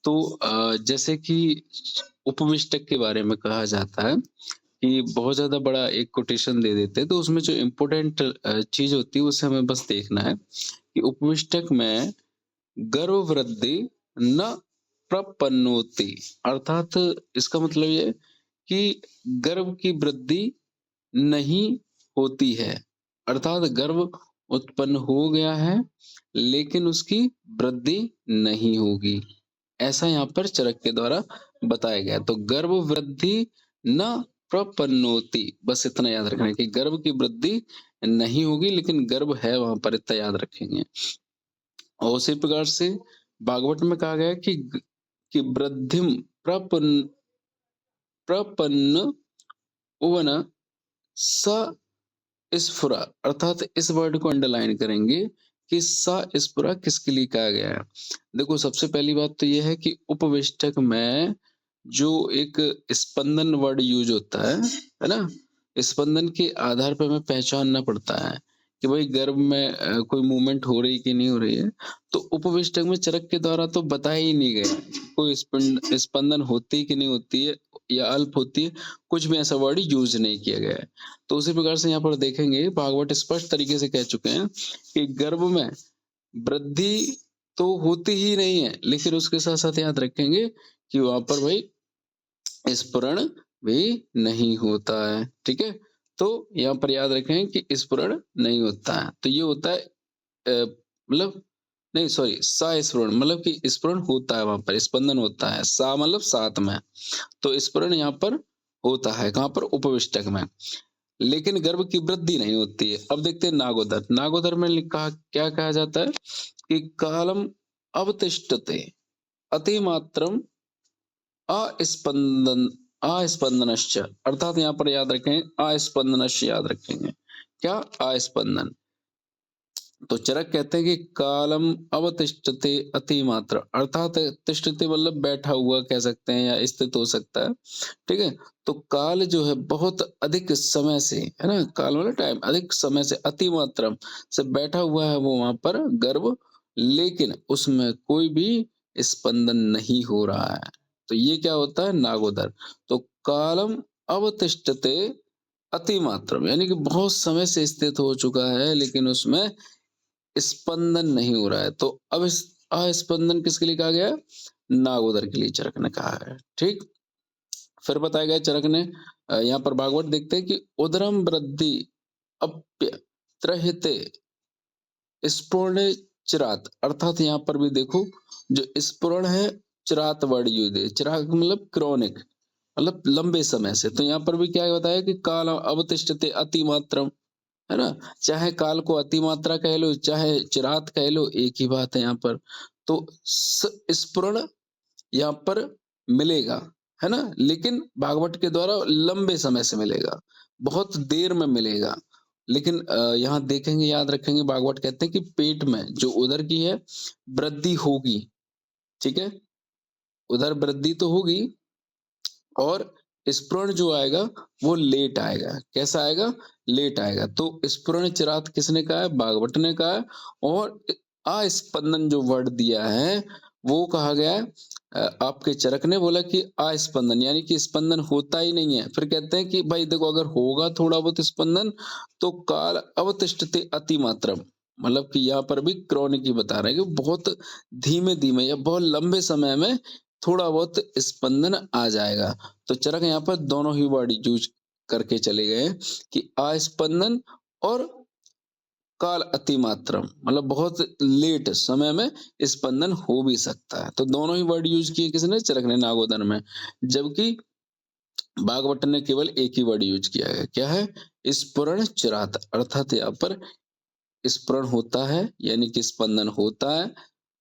तो जैसे कि उपविष्टक के बारे में कहा जाता है कि बहुत ज़्यादा बड़ा एक कोटेशन दे देते हैं, तो उसमें जो इम्पोर्टेंट चीज़ होती है उसे हमें बस देखना है कि उपविष्टक में गर्भवृद्धि न प्रपन्नोति, अर्थात इसका मतलब ये है कि गर्भ की वृद्धि नहीं होती है, अर्थात गर्भ उत्पन्न हो गया है लेकिन उसकी वृद्धि नहीं होगी। ऐसा यहाँ पर चरक के द्वारा बताया गया है। तो गर्भ वृद्धि न प्रपन्नोति, बस इतना याद रखना है कि गर्भ की वृद्धि नहीं होगी लेकिन गर्भ है वहां पर, इतना याद रखेंगे। और उसी प्रकार से भागवत में कहा गया है कि वृद्धिम प्रपन्न प्रपन्न उवन स स्फुरा, अर्थात इस वर्ड को अंडरलाइन करेंगे कि स स्फुरा किसके लिए कहा गया है। देखो सबसे पहली बात तो यह है कि उपवेष्टक में जो एक स्पंदन वर्ड यूज होता है ना, स्पंदन के आधार पर हमें पहचानना पड़ता है कि भाई गर्भ में कोई मूवमेंट हो रही कि नहीं हो रही है। तो उपवेष्टक में चरक के द्वारा तो बताया ही नहीं गया कोई स्पंदन होती कि नहीं होती है या अल्प होती है, कुछ भी ऐसा वर्ड यूज नहीं किया गया है। तो उसी प्रकार से यहाँ पर देखेंगे भागवत स्पष्ट तरीके से कह चुके हैं कि गर्भ में वृद्धि तो होती ही नहीं है, लेकिन उसके साथ साथ याद रखेंगे कि वहां पर भाई स्फुरण भी नहीं होता है। ठीक है, तो यहाँ पर याद रखें कि स्फुरण नहीं होता है, तो ये होता है मतलब नहीं सॉरी सा स्फुरण, मतलब कि स्फुरण होता है, वहां पर स्पंदन होता है, सा मतलब साथ में, तो स्फुरण यहाँ पर होता है कहाँ पर, उपविष्टक में, लेकिन गर्भ की वृद्धि नहीं होती है। अब देखते हैं नागोदर। नागोदर में लिखा क्या कहा जाता है कि कालम अवतिष्ठते अतिमात्रम अस्पंदन अस्पंदनश्च, अर्थात यहाँ पर याद रखें अस्पंदनश्च, याद रखेंगे क्या, अस्पंदन। तो चरक कहते हैं कि कालम अवतिष्ठते अतिमात्र, अर्थात तिष्ठते मतलब बैठा हुआ कह सकते हैं या स्थित हो सकता है। ठीक है, तो काल जो है बहुत अधिक समय से, है ना, काल मतलब टाइम, अधिक समय से, अतिमात्रम से बैठा हुआ है वो वहां पर गर्भ, लेकिन उसमें कोई भी स्पंदन नहीं हो रहा है। तो ये क्या होता है, नागोदर। तो कालम अवतिष्ठते अतिमात्रम यानी कि बहुत समय से स्थित हो चुका है लेकिन उसमें स्पंदन नहीं हो रहा है। तो अब इस अस्पंदन किसके लिए कहा गया है, नागोदर के लिए चरक ने कहा है। ठीक, फिर बताया गया चरक ने यहाँ पर भागवत देखते हैं कि उदरम वृद्धि अप्य त्रहिते स्पूर्ण चिरात, अर्थात यहाँ पर भी देखो जो स्पूर्ण है, चिरात वर्ड यूज है, चिरात मतलब क्रॉनिक मतलब लंबे समय से। तो यहाँ पर भी क्या बताया कि काल अवतिष्ठते अतिमात्रम, है ना, चाहे काल को अतिमात्रा कह लो चाहे चिरात कह लो, एक ही बात है यहाँ पर। तो स्पूर्ण यहाँ पर मिलेगा, है ना, लेकिन भागवत के द्वारा लंबे समय से मिलेगा, बहुत देर में मिलेगा। लेकिन यहाँ देखेंगे याद रखेंगे भागवत कहते हैं कि पेट में जो उदर की है वृद्धि होगी। ठीक है, उधर वृद्धि तो होगी और स्पूर्ण जो आएगा वो लेट आएगा। कैसा आएगा, लेट आएगा। तो स्पूर्ण चिरात किसने कहा है, भागवत ने कहा है। और अस्पंदन जो वर्ड दिया है वो कहा गया है आपके चरक ने बोला कि अस्पंदन यानी कि स्पंदन होता ही नहीं है। फिर कहते हैं कि भाई देखो अगर होगा थोड़ा बहुत स्पंदन तो काल अवतिष्ठते अतिमात्रम, मतलब कि यहाँ पर भी क्रॉनिक ही बता रहे हैं कि बहुत धीमे धीमे या बहुत लंबे समय में थोड़ा बहुत स्पंदन आ जाएगा। तो चरक यहाँ पर दोनों ही वर्ड यूज करके चले गए कि अस्पंदन और काल अतिमात्रम, मतलब बहुत लेट समय में स्पंदन हो भी सकता है। तो दोनों ही वर्ड यूज किए किसने, चरक ने नागोदर में। जबकि भागवत ने केवल एक ही वर्ड यूज किया है, क्या है, स्फुरण चिरात, अर्थात यहाँ पर स्फुरण होता है यानी कि स्पंदन होता है,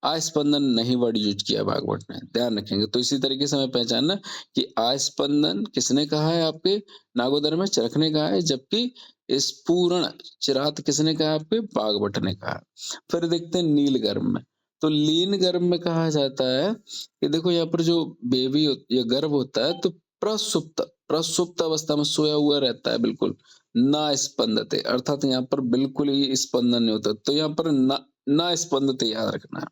अस्पंदन नहीं वर्ड यूज किया भागवत ने, ध्यान रखेंगे। तो इसी तरीके से हमें पहचानना कि अस्पंदन किसने कहा है आपके नागोदर में, चरक ने कहा है, जबकि स्फुरण चिरात किसने कहा है आपके, भागवत ने कहा। फिर देखते हैं नील गर्भ में। तो लीन गर्भ में कहा जाता है कि देखो यहाँ पर जो बेबी या गर्भ होता है तो प्रसुप्त प्रसुप्त अवस्था में सोया हुआ रहता है बिल्कुल, ना स्पंदते, अर्थात यहाँ पर बिल्कुल ही स्पंदन नहीं होता। तो यहाँ पर ना स्पंदते याद रखना है।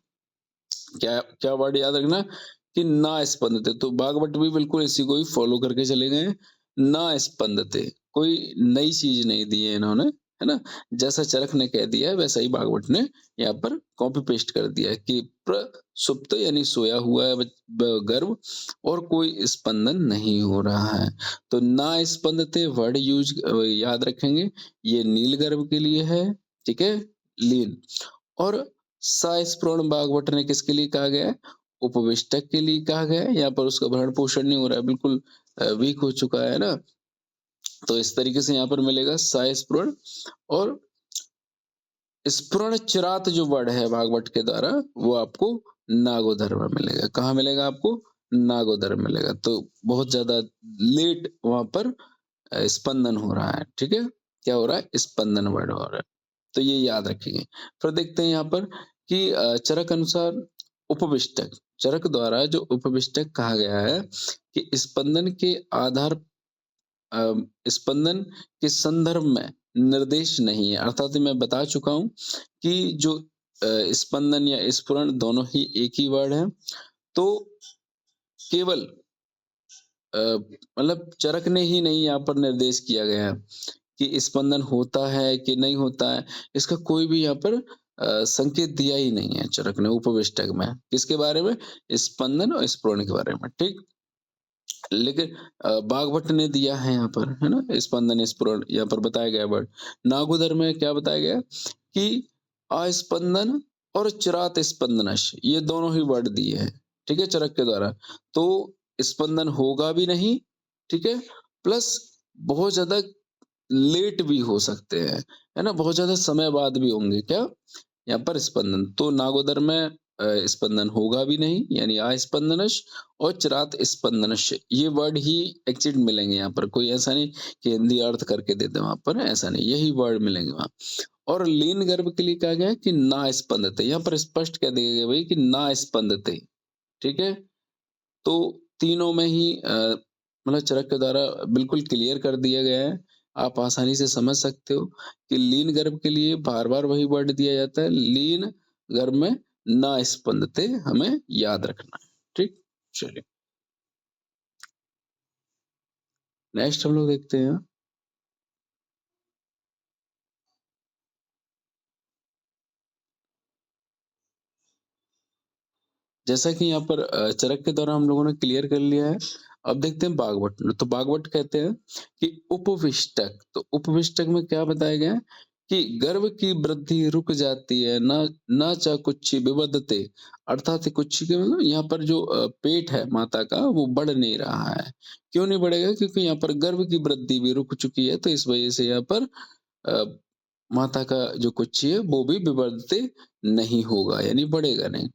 क्या क्या वर्ड याद रखना, कि ना स्पंदते, तो बागभट्ट भी बिल्कुल इसी को ही फ़ॉलो करके चले गए हैं, ना स्पंदते, कोई नई चीज़ नहीं दी है इन्होंने, है ना? जैसा चरक ने कह दिया है वैसा ही बागभट्ट ने यहाँ पर कॉपी पेस्ट कर दिया है कि प्रसुप्त यानी सोया हुआ है गर्भ और कोई स्पंदन नहीं हो रहा है। तो ना स्पंदते वर्ड याद रखेंगे, ये नील गर्भ के लिए है, ठीक है? लीन। और सस्पृण बागवट ने किसके लिए कहा गया है? उपविष्टक के लिए कहा गया है, यहाँ पर उसका भरण-पोषण नहीं हो रहा है, बिल्कुल वीक हो चुका है ना? तो इस तरीके से यहाँ पर मिलेगा सस्पृण। और स्फुरण चिरात जो वर्ड है भागवत के द्वारा वो आपको नागोदर में मिलेगा। कहाँ मिलेगा आपको? नागोदर में मिलेगा। तो बहुत ज़्यादा लेट वहाँ पर स्पंदन हो रहा है, ठीक है? क्या हो रहा है? स्पंदन वर्ड हो रहा है। तो ये याद रखेंगे। फिर देखते हैं यहाँ पर कि चरक अनुसार उपविष्टक, चरक द्वारा जो उपविष्टक कहा गया है कि स्पंदन के आधार स्पंदन के संदर्भ में निर्देश नहीं है। अर्थात मैं बता चुका हूँ कि जो स्पंदन या स्फुरण दोनों ही एक ही वर्ड है। तो केवल मतलब चरक ने ही नहीं यहाँ पर निर्देश किया गया है कि स्पंदन होता है कि नहीं होता है, इसका कोई भी यहाँ पर संकेत दिया ही नहीं है चरक ने उपविष्टक में। किसके बारे में? स्पंदन और स्फुरण के बारे में, ठीक? लेकिन बागभट्ट ने दिया है यहाँ पर, है ना? स्पंदन, स्फुरण यहाँ पर बताया गया है वर्ड। नागोदर में क्या बताया गया है कि अस्पंदन और चिरात स्पंदनश ये दोनों ही वर्ड दिए हैं, ठीक है? चरक के द्वारा। तो स्पंदन होगा भी नहीं, ठीक है? प्लस बहुत ज़्यादा लेट भी हो सकते हैं, है ना? बहुत ज़्यादा समय बाद भी होंगे, क्या? यहाँ पर स्पंदन। तो नागोदर में स्पंदन होगा भी नहीं यानी अस्पंदनश और चिरात स्पंदनश ये वर्ड ही एक्चुअली मिलेंगे यहाँ पर। कोई ऐसा नहीं कि हिंदी अर्थ करके दे दें वहाँ पर, ऐसा नहीं, यही वर्ड मिलेंगे वहाँ। और लीन गर्भ के लिए कहा गया है कि ना स्पंदते, यहाँ पर स्पष्ट कह दिया गया भाई कि ना स्पंदते, ठीक है? तो तीनों में ही मतलब चरक के द्वारा बिल्कुल क्लियर कर दिया गया है। आप आसानी से समझ सकते हो कि लीन गर्भ के लिए बार-बार वही वर्ड दिया जाता है। लीन गर्भ में ना स्पंदते हमें याद रखना है। ठीक? चलिए, नेक्स्ट हम लोग देखते हैं। जैसा कि यहाँ पर चरक के द्वारा हम लोगों ने क्लियर कर लिया है। अब देखते हैं बागवट में। तो बागवट कहते हैं कि उपविष्टक, तो उपविष्टक में क्या बताया गया है कि गर्भ की वृद्धि रुक जाती है, ना च कुक्षि विवदते, अर्थात कुक्षि के मतलब यहाँ पर जो पेट है माता का वो बढ़ नहीं रहा है। क्यों नहीं बढ़ेगा? क्योंकि यहाँ पर गर्भ की वृद्धि भी रुक चुकी है, तो इस वजह से यहाँ पर अ, माता का जो कुक्षि है वो भी विवर्धते नहीं होगा यानी बढ़ेगा नहीं।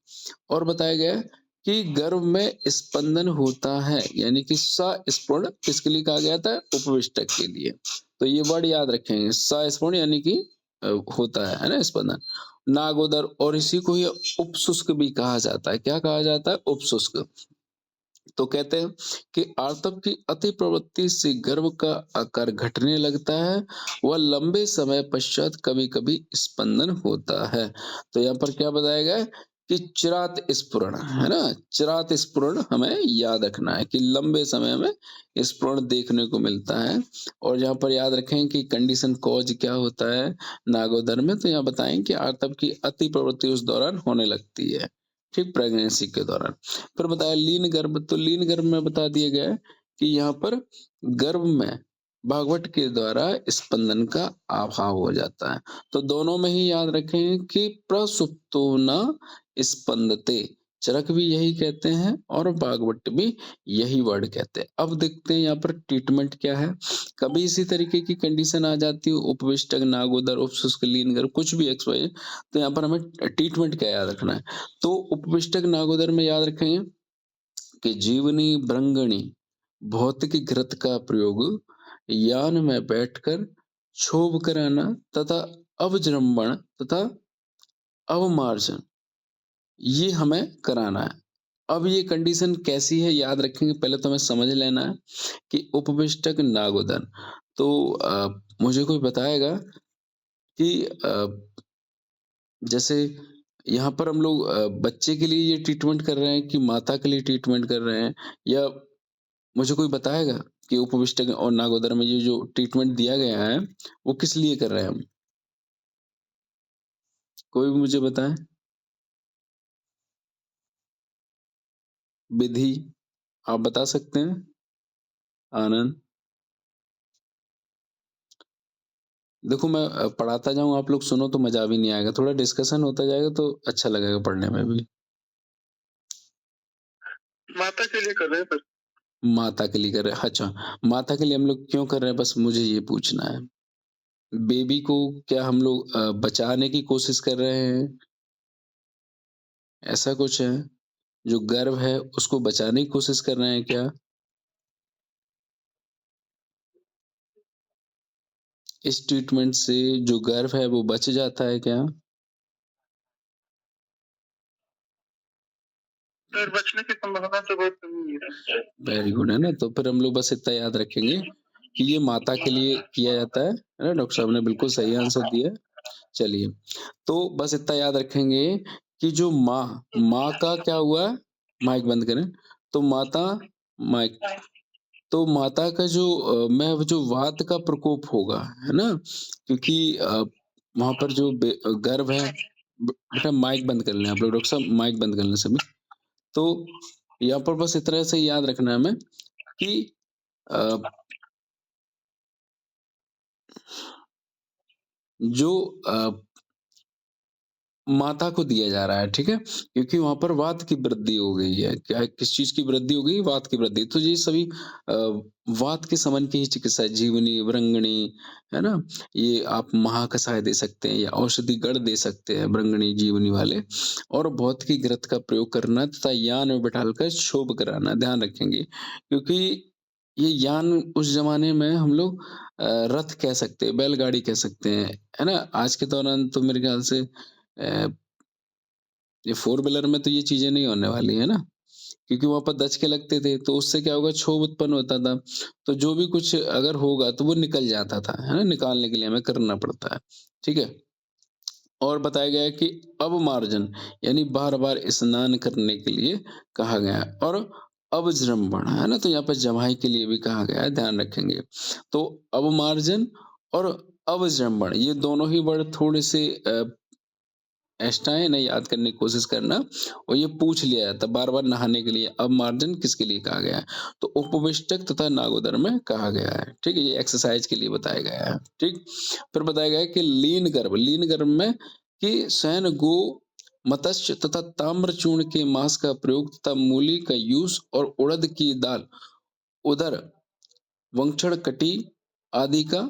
और बताया गया है कि गर्भ में स्पंदन होता है यानी कि सस्फुरण किसके लिए कहा गया था? उपविष्टक के लिए। तो ये वर्ड याद रखेंगे, सस्फुरण यानी कि होता है ना स्पंदन। नागोदर और इसी को ही उपशुष्क भी कहा जाता है। क्या कहा जाता है? उपशुष्क। तो कहते हैं कि आर्तव की अति प्रवृत्ति से गर्भ का आकार घटने लगता है व लंबे समय पश्चात कभी-कभी स्पंदन होता है। तो यहाँ पर क्या बताया गया है कि चिरात स्फुरण, है ना? चिरात स्फुरण हमें याद रखना है कि लंबे समय में स्फुरण देखने को मिलता है। और यहाँ पर याद रखें कि कंडीशन कॉज क्या होता है नागोदर में, तो यहाँ बताएं कि आर्तव की अति प्रवृत्ति उस दौरान होने लगती है, ठीक? प्रेगनेंसी के दौरान। फिर बताया लीन गर्भ, तो लीन गर्भ में बता दिया गया है कि यहाँ पर गर्भ में भागवत के द्वारा स्पंदन का अभाव हो जाता है। तो दोनों में ही याद रखें कि प्रसुप्तो न स्पंदते, चरक भी यही कहते हैं और भागवत भी यही वर्ड कहते हैं। अब देखते हैं यहाँ पर ट्रीटमेंट क्या है। कभी इसी तरीके की कंडीशन आ जाती है उपविष्टक, नागोदर, उपशुष्क, लीन गर्भ कुछ भी एक्स वाई, तो यहाँ पर हमें ट्रीटमेंट क्या याद रखना है। तो उपविष्टक नागोदर में याद रखेंगे कि जीवनी भृंगणी भौतिक घृत का प्रयोग यान में बैठकर क्षोभ कराना तथा अवजृंभण तथा अवमार्जन ये हमें कराना है। अब ये कंडीशन कैसी है याद रखेंगे, पहले तो हमें समझ लेना है कि उपविष्टक नागोदर। तो मुझे कोई बताएगा कि जैसे यहाँ पर हम लोग बच्चे के लिए ये ट्रीटमेंट कर रहे हैं कि माता के लिए ट्रीटमेंट कर रहे हैं या मुझे कोई बताएगा कि उपविष्टक और नागोदर में ये जो ट्रीटमेंट दिया गया है, वो किस लिए कर रहे हैं हम? कोई भी मुझे बताएँ? विधि आप बता सकते हैं? आनंद? देखो मैं पढ़ाता जाऊँ आप लोग सुनो तो मज़ा भी नहीं आएगा, थोड़ा डिस्कशन होता जाएगा तो अच्छा लगेगा पढ़ने में भी। माता के लिए कर रहे हैं बस। माता के लिए कर रहे हैं, अच्छा, माता के लिए हम लोग क्यों कर रहे हैं बस मुझे ये पूछना है? बेबी को क्या हम लोग बचाने की कोशिश कर रहे हैं? ऐसा कुछ है? जो गर्भ है उसको बचाने की कोशिश कर रहे हैं क्या? इस ट्रीटमेंट से जो गर्भ है वो बच जाता है क्या? सर बचने की संभावना तो बहुत कम है। वेरी गुड है ना, तो फिर हम लोग बस इतना याद रखेंगे कि ये माता के लिए किया जाता है ना? डॉक्टर साहब ने बिल्कुल सही आंसर दिया है। चलिए, तो बस इतना याद रखेंगे कि जो माँ का क्या हुआ? माइक बंद करें। तो माता माइक तो माता का जो में जो वात का प्रकोप होगा, है ना? क्योंकि वहाँ पर जो गर्भ है बेटा माइक बंद कर लें आप लोग, डॉक्टर साहब माइक बंद कर लें सभी। तो यहाँ पर बस इतना से याद रखना है हमें कि अ, जो माता को दिया जा रहा है, ठीक है? क्योंकि वहाँ पर वात की वृद्धि हो गई है। क्या किस चीज़ की वृद्धि हो गई? वात की वृद्धि। तो ये सभी अ, वात के संबंध की ही चिकित्सा है, जीवनी, वृंगनी, है ना? ये आप महाकषाय दे सकते हैं या औषधि गढ़ दे सकते हैं, वृंगनी, जीवनी वाले और भौतिकी घृत का प्रयोग करना तथा यान में बिठालकर क्षोभ कराना, ध्यान रखेंगे। क्योंकि ये यान उस ज़माने में हम लोग रथ कह सकते हैं, बैलगाड़ी कह सकते हैं, है ना? आज के दौरान तो मेरे ख़्याल से ये फ़ोर व्हीलर में तो ये चीज़ें नहीं होने वाली है ना, क्योंकि वहाँ पर दचके लगते थे, तो उससे क्या होगा क्षोभ उत्पन्न होता था। तो जो भी कुछ अगर होगा तो वो निकल जाता था, है ना? निकालने के लिए हमें करना पड़ता है, ठीक है? और बताया गया है कि अवमार्जन यानी बार-बार स्नान करने के लिए कहा गया है और अवजृंभण, है ना? तो यहाँ पे जमाई के लिए भी कहा गया है, ध्यान रखेंगे। तो अवमार्जन और अवजृंभण ये दोनों ही वर्ड थोड़े से एक्स्ट्रा है इन्हें याद करने की कोशिश करना और ये पूछ लिया जाता है बार-बार नहाने के लिए अवमार्जन किसके लिए कहा गया है? तो उपविष्टक तथा नागोदर में कहा गया है, ठीक है? ये एक्सरसाइज के लिए बताया गया है, ठीक? फिर बताया गया है कि लीन गर्भ में कि शयन गो, मत्स्य तथा ताम्रचूर्ण के मांस का प्रयोग तथा मूली का यूज़ और उड़द की दाल, उदर, वंक्षण कटी आदि का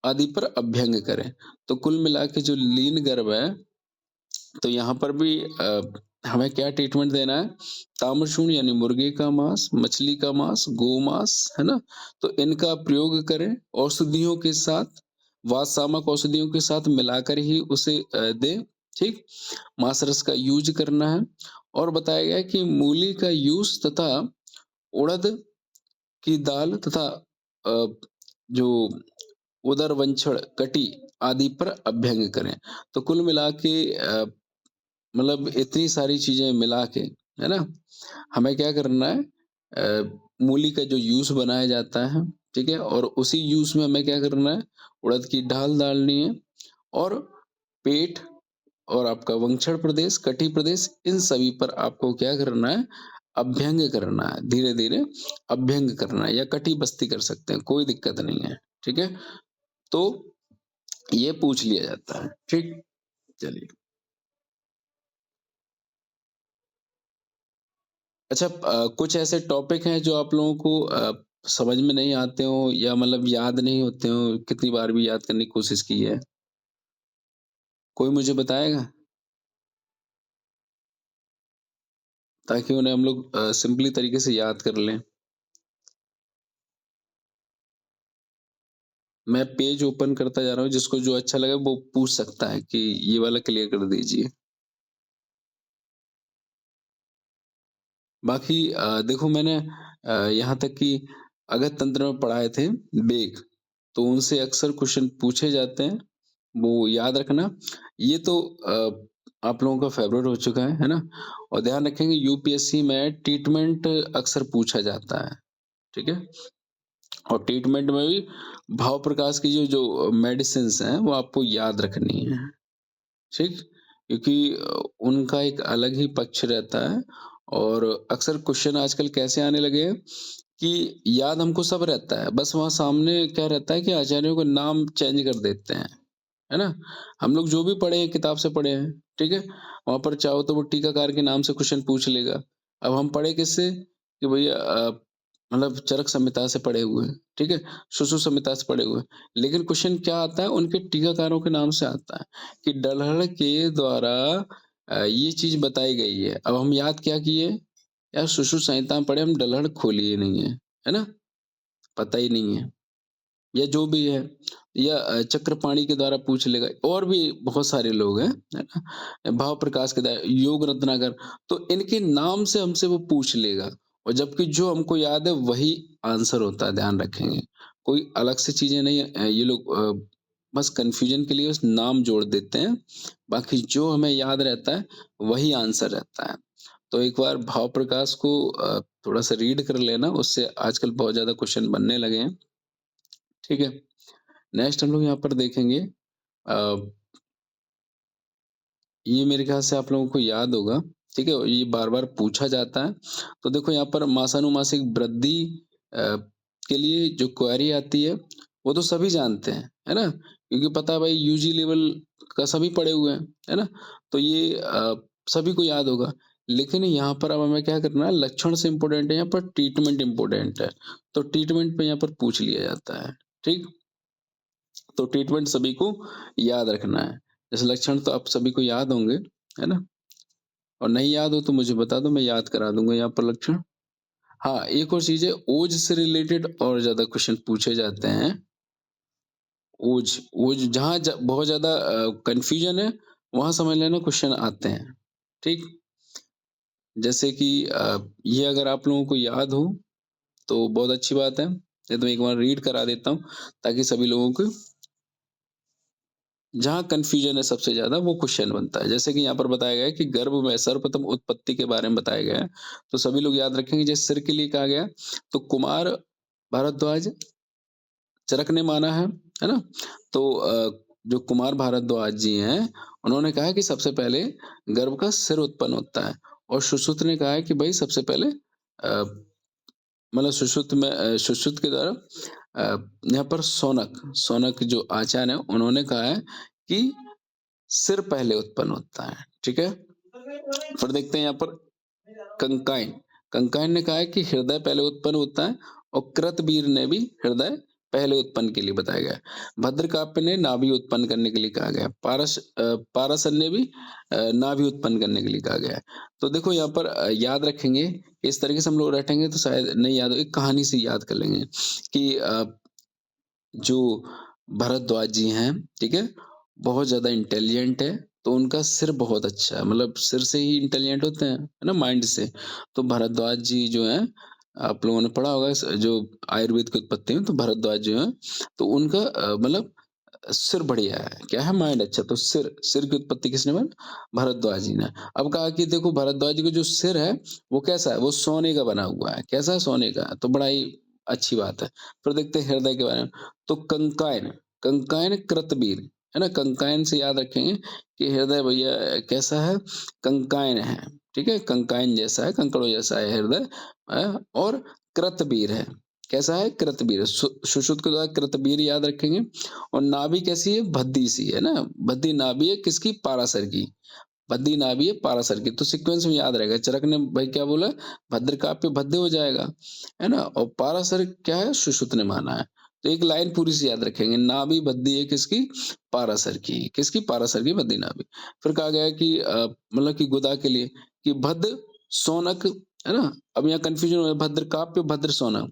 आदि पर अभ्यंग करें। तो कुल मिला के जो लीन गर्भ है तो यहाँ पर भी हमें क्या ट्रीटमेंट देना है? ताम्रशूर्ण यानी मुर्गे का मांस, मछली का मांस, गोमांस, है ना? तो इनका प्रयोग करें औषधियों के साथ, वातसामक औषधियों के साथ मिलाकर ही उसे दें, ठीक? मांस रस का यूज़ करना है और बताया गया है कि मूली का यूज़ तथा उड़द की दाल तथा अ, जो उदरवंशण, कटी आदि पर अभ्यंग करें। तो कुल मिला के मतलब इतनी सारी चीज़ें मिला के, है ना? हमें क्या करना है मूली का जो जूस बनाया जाता है, ठीक है? और उसी जूस में हमें क्या करना है, उड़द की दाल डालनी है और पेट और आपका वंक्षण प्रदेश, कटी प्रदेश इन सभी पर आपको क्या करना है, अभ्यंग करना है, धीरे-धीरे अभ्यंग करना है या कटी बस्ती कर सकते हैं, कोई दिक्कत नहीं है, ठीक है? तो ये पूछ लिया जाता है, ठीक? चलिए। अच्छा कुछ ऐसे टॉपिक हैं जो आप लोगों को समझ में नहीं आते हों या मतलब याद नहीं होते हों, कितनी बार भी याद करने की कोशिश की है? कोई मुझे बताएगा? ताकि उन्हें हम लोग सिंपली तरीके से याद कर लें। मैं पेज ओपन करता जा रहा हूँ, जिसको जो अच्छा लगे वो पूछ सकता है कि ये वाला क्लियर कर दीजिए। बाकी देखो मैंने यहाँ तक कि अगत तंत्र में पढ़ाए थे वेग, तो उनसे अक्सर क्वेश्चन पूछे जाते हैं, वो याद रखना। ये तो आप लोगों का फेवरेट हो चुका है ना? और ध्यान रखेंगे यूपीएससी में ट्रीटमेंट अक्सर पूछा जाता है, ठीक है? और ट्रीटमेंट में भी भाव प्रकाश की जो जो मेडिसिन्स हैं, वो आपको याद रखनी है, ठीक? क्योंकि उनका एक अलग ही पक्ष रहता है और अक्सर क्वेश्चन आजकल कैसे आने लगे हैं कि याद हमको सब रहता है, बस वहाँ सामने क्या रहता है कि आचार्यों का नाम चेंज कर देते हैं। है ना? हम लोग जो भी पढ़े हैं, किताब से पढ़े हैं, ठीक है? वहाँ पर चाहो तो वो टीकाकार के नाम से क्वेश्चन पूछ लेगा। अब हम पढ़े किससे? कि भैया मतलब चरक संहिता से पढ़े हुए हैं, ठीक है? सुश्रुत संहिता से पढ़े हुए हैं। लेकिन क्वेश्चन क्या आता है? उनके टीकाकारों के नाम से आता है कि डलहड़ के द्वारा ये चीज़ बताई गई है। अब हम याद क्या किए? यार सुश्रुत संहिता में पढ़े, हम डलहड़ खोली ही नहीं है, है ना? पता ही नहीं है। या जो भी है या चक्रपाणि के द्वारा पूछ लेगा और भी बहुत सारे लोग हैं, है ना? भाव प्रकाश के योग रत्नाकर तो इनके नाम से हमसे वो पूछ लेगा और जबकि जो हमको याद है वही आंसर होता है, ध्यान रखेंगे। कोई अलग से चीज़ें नहीं है ये लोग बस कन्फ्यूजन के लिए बस नाम जोड़ देते हैं, बाकी जो हमें याद रहता है वही आंसर रहता है। तो एक बार भाव प्रकाश को थोड़ा-सा रीड कर लेना, उससे आजकल बहुत ज़्यादा क्वेश्चन बनने लगे हैं। ठीक है? नेक्स्ट हम लोग यहाँ पर देखेंगे अ, ये मेरे ख़्याल से आप लोगों को याद होगा, ठीक है? ये बार-बार पूछा जाता है। तो देखो यहाँ पर मासानुमासिक वृद्धि अ, के लिए जो क्वेरी आती है, वो तो सभी जानते हैं, है ना? क्योंकि पता है भाई यूजी लेवल का सभी पढ़े हुए हैं, है ना? तो ये सभी को याद होगा। लेकिन यहाँ पर अब हमें क्या करना है, लक्षण से इम्पोर्टेंट है, यहाँ पर ट्रीटमेंट इम्पोर्टेंट है। तो ट्रीटमेंट पे यहाँ पर पूछ लिया जाता है, ठीक? तो ट्रीटमेंट सभी को याद रखना है। जैसे लक्षण तो आप सभी को याद होंगे, है ना? और नहीं याद हो तो मुझे बता दो, मैं याद करा दूँगा यहाँ पर लक्षण। हाँ, एक और चीज़ है ओज से रिलेटेड और ज़्यादा क्वेश्चन पूछे जाते हैं। ओज ओज जहाँ बहुत ज़्यादा कन्फ्यूजन है, वहाँ समझ लेना क्वेश्चन आते हैं, ठीक? जैसे कि ये अगर आप लोगों को याद हो, तो बहुत अच्छी बात है। नहीं तो मैं एक बार रीड करा देता हूँ, ताकि सभी लोगों को जहाँ कन्फ्यूजन है सबसे ज़्यादा वो क्वेश्चन बनता है। जैसे कि यहाँ पर बताया गया है कि गर्भ में सर्वप्रथम उत्पत्ति के बारे में बताया गया है। तो सभी लोग याद रखेंगे जैसे सिर के लिए कहा गया, तो कुमार भारद्वाज चरक ने माना है ना? तो जो कुमार भारद्वाज जी हैं, उन्होंने कहा है कि सबसे पहले गर्भ का सिर उत्पन्न होता है और सुश्रुत ने कहा है कि भई सबसे पहले मतलब सुश्रुत के द्वारा यहाँ पर सौनक जो आचार्य हैं, उन्होंने कहा है कि सिर पहले उत्पन्न होता है, ठीक है? फिर देखते हैं यहाँ पर कंकाइन, कंकाइन ने कहा है कि हृदय पहले उत्पन्न होता है और कृतवीर ने भी हृदय पहले उत्पन्न के लिए बताया गया है। भद्रकाप्य ने नाभि उत्पन्न करने के लिए कहा गया है। पाराशर ने भी नाभि उत्पन्न करने के लिए कहा गया है। तो देखो यहाँ पर याद रखेंगे, इस तरीके से हम लोग रटेंगे तो शायद नहीं याद हो, एक कहानी से याद कर लेंगे कि जो भरद्वाज जी हैं, ठीक है? बहुत ज़्यादा इंटेलिजेंट है, तो उनका सिर बहुत अच्छा है, मतलब सिर से ही इंटेलिजेंट होते हैं, है ना? माइंड से। तो भरद्वाज जी जो हैं, आप लोगों ने पढ़ा होगा जो आयुर्वेद की उत्पत्ति में, तो भरद्वाज जो हैं, तो उनका मतलब सिर बढ़िया है। क्या है? माइंड अच्छा। तो सिर सिर की उत्पत्ति किसने बनाई? भरद्वाज जी ने। अब कहा कि देखो भरद्वाज जी का जो सिर है, वो कैसा है? वो सोने का बना हुआ है। कैसा है? सोने का। तो बड़ा ही अच्छी बात है। फिर देखते हैं हृदय के बारे में। तो कंकायन, कंकायन कृतवीर, है ना? कंकायन से याद रखेंगे कि हृदय भैया कैसा है? कंकायन है, ठीक है? कंकायन जैसा है, कंकड़ों जैसा है हृदय और कृतवीर है। कैसा है? कृतवीर। सुश्रुत के द्वारा कृतवीर याद रखेंगे और नाभि कैसी है? भद्दी सी, है ना? भद्दी नाभि है किसकी? पाराशर की। भद्दी नाभि है पाराशर की, तो सीक्वेंस में याद रहेगा। चरक ने भाई क्या बोला? भद्रकाप्य भद्दे हो जाएगा, है ना? और पाराशर क्या है? सुश्रुत ने माना है। तो एक लाइन पूरी सी याद रखेंगे, नाभि भद्दी है किसकी? पाराशर की। किसकी? पाराशर की भद्दी नाभि। फिर कहा गया है कि मतलब कि गुदा के लिए कि भद्र सोनक, है ना? अब यहाँ कन्फ्यूजन हो है भद्रकाप्य भद्र सोना।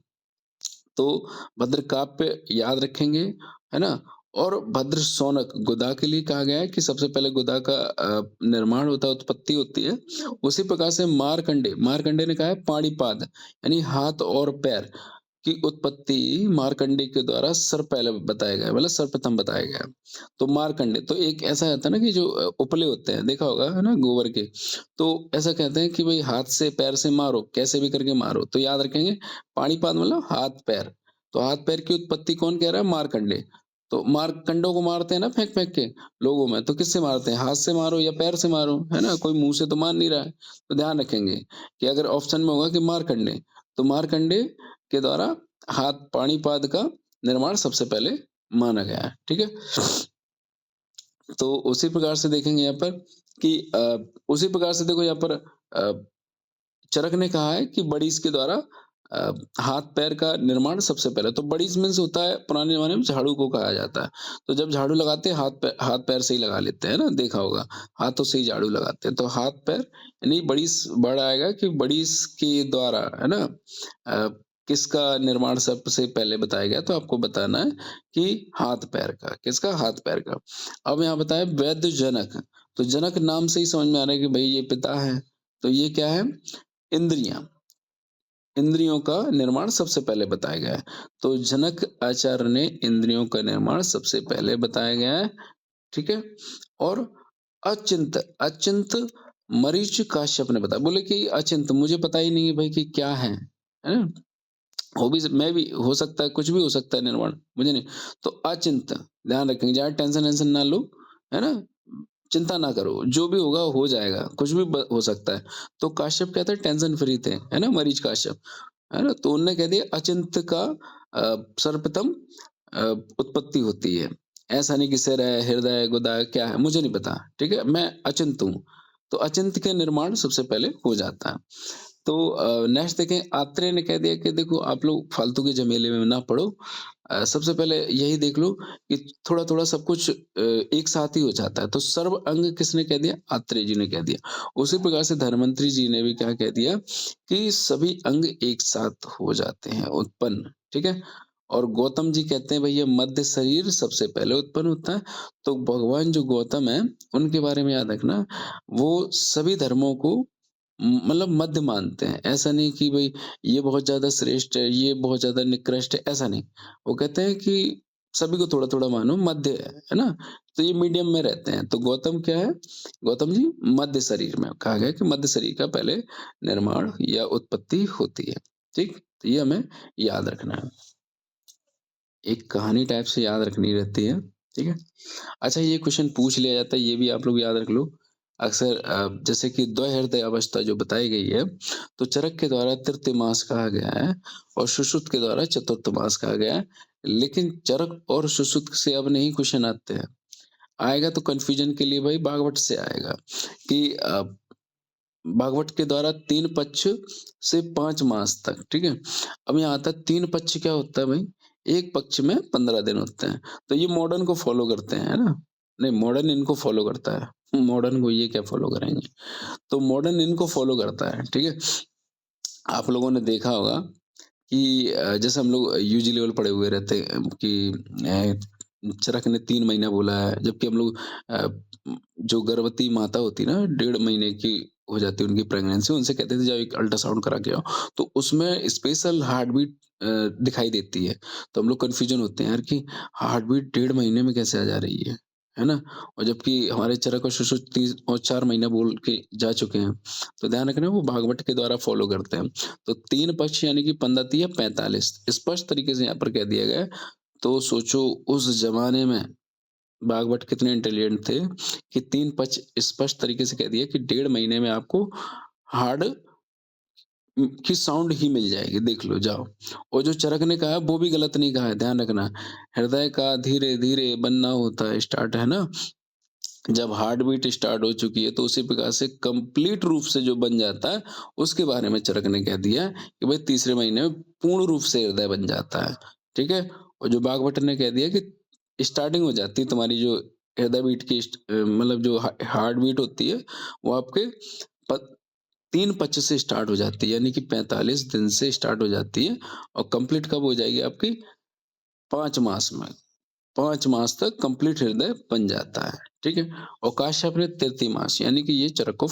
तो भद्रकाप्य याद रखेंगे, है ना? और भद्र शौनक गुदा के लिए कहा गया है कि सबसे पहले गुदा का निर्माण होता है, उत्पत्ति होती है। उसी प्रकार से मारकंडे, मारकंडे ने कहा है पाणिपाद यानी हाथ और पैर। की उत्पत्ति मार्कंडेय के द्वारा पहले बताया गया है, मतलब सर्वप्रथम बताया गया है। तो मार्कंडेय तो एक ऐसा होता है ना कि जो उपले होते हैं, देखा होगा है ना गोबर के। तो ऐसा कहते हैं कि भई हाथ से पैर से मारो, कैसे भी करके मारो। तो याद रखेंगे पाणिपाद मतलब हाथ-पैर। तो हाथ-पैर की उत्पत्ति कौन कह रहा है? मार्कंडेय। तो मार्कंडों को मारते हैं ना फेंक-फेंक के लोगों में, तो किससे मारते हैं? हाथ से मारो या पैर से मारो, है ना? कोई मुँह से तो मार नहीं रहा है। तो ध्यान रखेंगे कि अगर ऑप्शन में होगा कि मार्कंडेय, तो मार्कंडेय के द्वारा हाथ पाणिपाद का निर्माण सबसे पहले माना गया है, ठीक है? तो उसी प्रकार से देखेंगे यहाँ पर कि उसी प्रकार से देखो यहाँ पर चरक ने कहा है कि बड़ीस के द्वारा अ, हाथ-पैर का निर्माण सबसे पहले तो बड़ीस मीन्स होता है पुराने ज़माने में झाड़ू को कहा जाता है। तो जब झाड़ू लगाते हैं हाथ-पैर से ही लगा लेते हैं ना, देखा होगा, हाथों से ही झाड़ू लगाते हैं। तो हाथ-पैर यानी बड़ीस वर्ड आएगा कि बड़ीस के द्वारा, है ना? अ, किसका निर्माण सबसे पहले बताया गया? तो आपको बताना है कि हाथ-पैर का, किसका? हाथ-पैर का। अब यहाँ बताया वैद्य जनक, तो जनक नाम से ही समझ में आ रहा है कि भई ये पिता है। तो ये क्या है? इंद्रियाँ। इंद्रियों का निर्माण सबसे पहले बताया गया है। तो जनक आचार्य ने इंद्रियों का निर्माण सबसे पहले बताया गया है, ठीक है? और अचिंत अचिंत मरीच काश्यप ने बताया। बोले कि अचिंत मुझे पता ही नहीं है भाई कि क्या है ना? हो भी मैं भी हो सकता है, कुछ भी हो सकता है निर्माण, मुझे नहीं। तो अचिंत ध्यान रखेंगे, ज़्यादा टेंशन-वेंशन ना लो, है ना? चिंता ना करो, जो भी होगा हो जाएगा, कुछ भी हो सकता है। तो काश्यप क्या थे? टेंशन फ्री थे, है ना? मरीच काश्यप, है ना? तो उन्होंने कह दिया अचिंत का सर्वप्रथम अ, उत्पत्ति होती है। ऐसा नहीं कि सिर है, हृदय, गुदा क्या है, मुझे नहीं पता, ठीक है? मैं अचिंत हूँ। तो अचिंत के निर्माण सबसे पहले हो जाता है। तो नेक्स्ट देखें आत्रेय ने कह दिया कि देखो आप लोग फालतू के झमेले में ना पड़ो। सबसे पहले यही देख लो कि थोड़ा-थोड़ा सब कुछ एक साथ ही हो जाता है। तो सर्व अंग किसने कह दिया? आत्रेय जी ने कह दिया। उसी प्रकार से धन्वंतरी जी ने भी क्या कह दिया कि सभी अंग एक साथ हो जाते हैं उत्पन्न, ठीक है? और गौतम जी कहते हैं भैया मध्य शरीर सबसे पहले उत्पन्न होता है। तो भगवान जो गौतम हैं, उनके बारे में याद रखना, वो सभी धर्मों को मतलब मध्य मानते हैं। ऐसा नहीं कि भई ये बहुत ज़्यादा श्रेष्ठ है, ये बहुत ज़्यादा निकृष्ट है, ऐसा नहीं। वो कहते हैं कि सभी को थोड़ा-थोड़ा मानो, मध्य है ना? तो ये मीडियम में रहते हैं। तो गौतम क्या है? गौतम जी मध्य शरीर में कहा गया है कि मध्य शरीर का पहले निर्माण या उत्पत्ति होती है। ठीक? तो ये हमें याद रखना है। एक कहानी टाइप से याद रखनी रहती है, ठीक है? अच्छा ये क्वेश्चन पूछ लिया जाता है, ये भी आप लोग याद रख लो। अक्सर जैसे कि द्वहृदय अवस्था जो बताई गई है, तो चरक के द्वारा तृतीय मास कहा गया है और सुश्रुत के द्वारा चतुर्थ मास कहा गया है। लेकिन चरक और सुश्रुत से अब नहीं क्वेश्चन आते हैं। आएगा तो कन्फ्यूजन के लिए भाई भागवत से आएगा कि भागवत के द्वारा 3 पक्ष से 5 मास तक, ठीक है? अब यहाँ आता है 3 पक्ष क्या होता है भाई? 1 पक्ष में 15 दिन होते हैं। तो ये मॉडर्न को फ़ॉलो करते हैं, है ना? नहीं मॉडर्न इनको फ़ॉलो करता है। मॉडर्न को ये क्या फ़ॉलो करेंगे? तो मॉडर्न इनको फ़ॉलो करता है, ठीक है? आप लोगों ने देखा होगा कि जैसे हम लोग यूजी लेवल पढ़े हुए रहते हैं कि चरक ने 3 महीना बोला है, जबकि हम लोग जो गर्भवती माता होती है ना, 1.5 महीने की हो जाती है उनकी प्रेगनेंसी, उनसे कहते थे जाओ एक अल्ट्रासाउंड करा के आओ। तो उसमें स्पेशल हार्ट बीट दिखाई देती है। तो हम लोग कन्फ्यूज़न होते हैं यार कि हार्ट बीट 1.5 महीने में कैसे आ जा रही है ना? और जबकि हमारे चरक और सुश्रुत 3 और 4 महीना बोल के जा चुके हैं। तो ध्यान रखना वो भागवत के द्वारा फ़ॉलो करते हैं। तो 3 पक्ष यानी कि 15 तिया 45 स्पष्ट तरीके से यहाँ पर कह दिया गया है। तो सोचो उस ज़माने में भागवत कितने इंटेलिजेंट थे कि 3 पक्ष स्पष्ट तरीके से कह दिया कि 1.5 महीने में आपको हार्ड की साउंड ही मिल जाएगी, देख लो जाओ। और जो चरक ने कहा है वो भी गलत नहीं कहा है, ध्यान रखना। हृदय का धीरे-धीरे बनना होता है स्टार्ट, है ना? जब हार्ट बीट स्टार्ट हो चुकी है तो उसी प्रकार से कंप्लीट रूप से जो बन जाता है, उसके बारे में चरक ने कह दिया कि भाई तीसरे महीने में पूर्ण रूप से हृदय बन जाता है, ठीक है? और जो बागभट्ट ने कह दिया कि स्टार्टिंग हो जाती है तुम्हारी जो हृदय बीट की मतलब जो हार्ट बीट होती है, वो आपके प 3 पक्ष से स्टार्ट हो जाती है, यानी कि 45 दिन से स्टार्ट हो जाती है और कंप्लीट कब हो जाएगी आपकी 5 मास में। 5 मास तक कंप्लीट हृदय बन जाता है, ठीक है? और काश्यप ने तृतीय मास यानी कि ये चरक को